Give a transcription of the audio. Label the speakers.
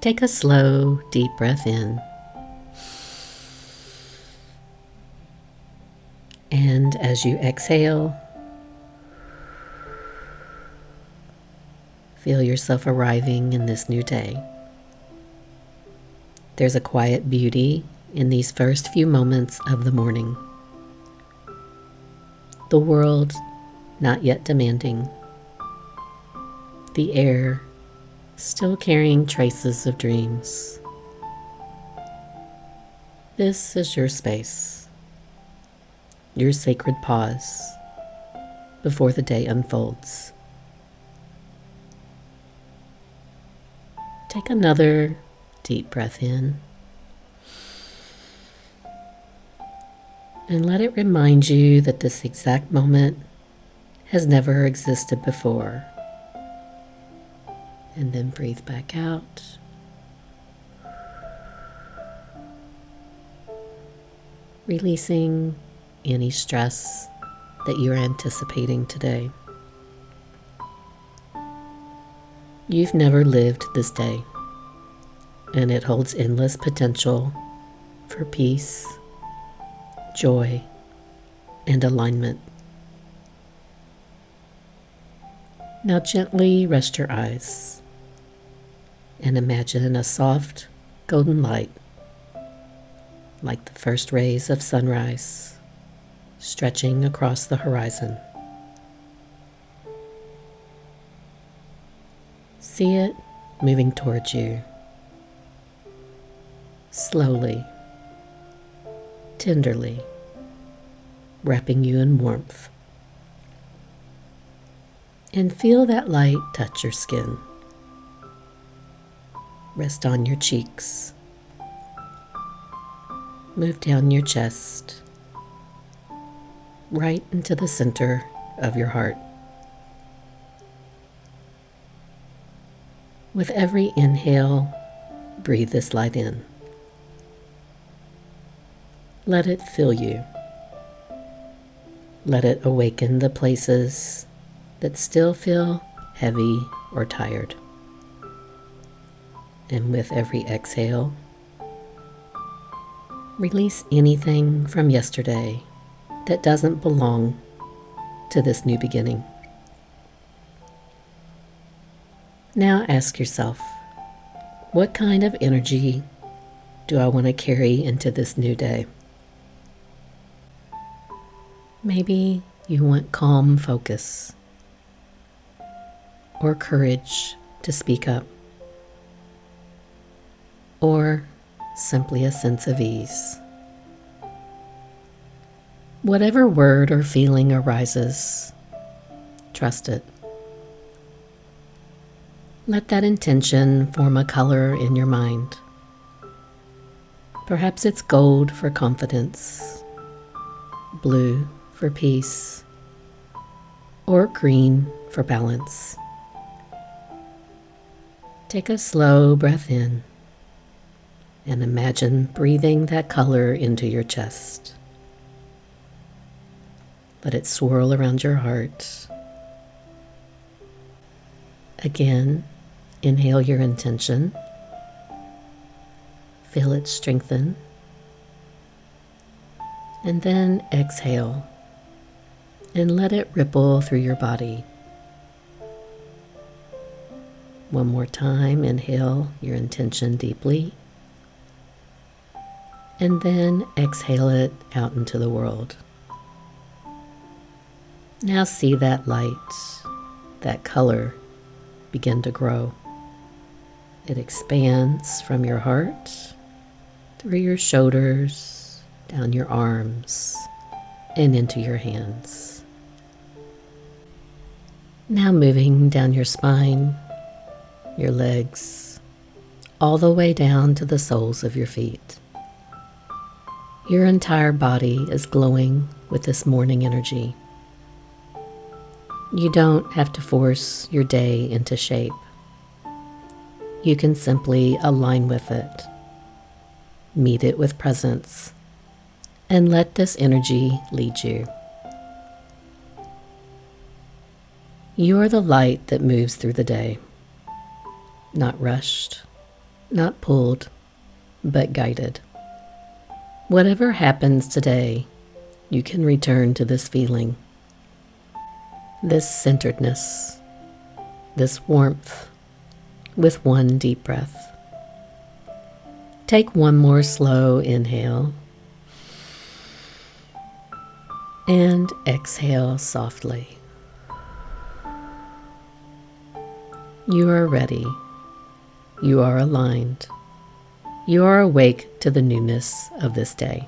Speaker 1: Take a slow, deep breath in. And as you exhale, feel yourself arriving in this new day. There's a quiet beauty in these first few moments of the morning. The world not yet demanding. The air still carrying traces of dreams. This is your space, your sacred pause before the day unfolds. Take another deep breath in and let it remind you that this exact moment has never existed before. And then breathe back out. Releasing any stress that you're anticipating today. You've never lived this day, and it holds endless potential for peace, joy, and alignment. Now gently rest your eyes and imagine a soft golden light, like the first rays of sunrise, stretching across the horizon. See it moving towards you, slowly, tenderly, wrapping you in warmth. And feel that light touch your skin. Rest on your cheeks. Move down your chest, right into the center of your heart. With every inhale, breathe this light in. Let it fill you. Let it awaken the places that still feel heavy or tired. And with every exhale, release anything from yesterday that doesn't belong to this new beginning. Now ask yourself, what kind of energy do I want to carry into this new day? Maybe you want calm focus, or courage to speak up, or simply a sense of ease. Whatever word or feeling arises, trust it. Let that intention form a color in your mind. Perhaps it's gold for confidence, blue for peace, or green for balance. Take a slow breath in and imagine breathing that color into your chest. Let it swirl around your heart. Again, inhale your intention. Feel it strengthen. And then exhale and let it ripple through your body. One more time, inhale your intention deeply. And then exhale it out into the world. Now see that light, that color begin to grow. It expands from your heart, through your shoulders, down your arms, and into your hands. Now moving down your spine, your legs, all the way down to the soles of your feet. Your entire body is glowing with this morning energy. You don't have to force your day into shape. You can simply align with it, meet it with presence, and let this energy lead you. You are the light that moves through the day, not rushed, not pulled, but guided. Whatever happens today, you can return to this feeling, this centeredness, this warmth, with one deep breath. Take one more slow inhale and exhale softly. You are ready. You are aligned. You are awake to the newness of this day.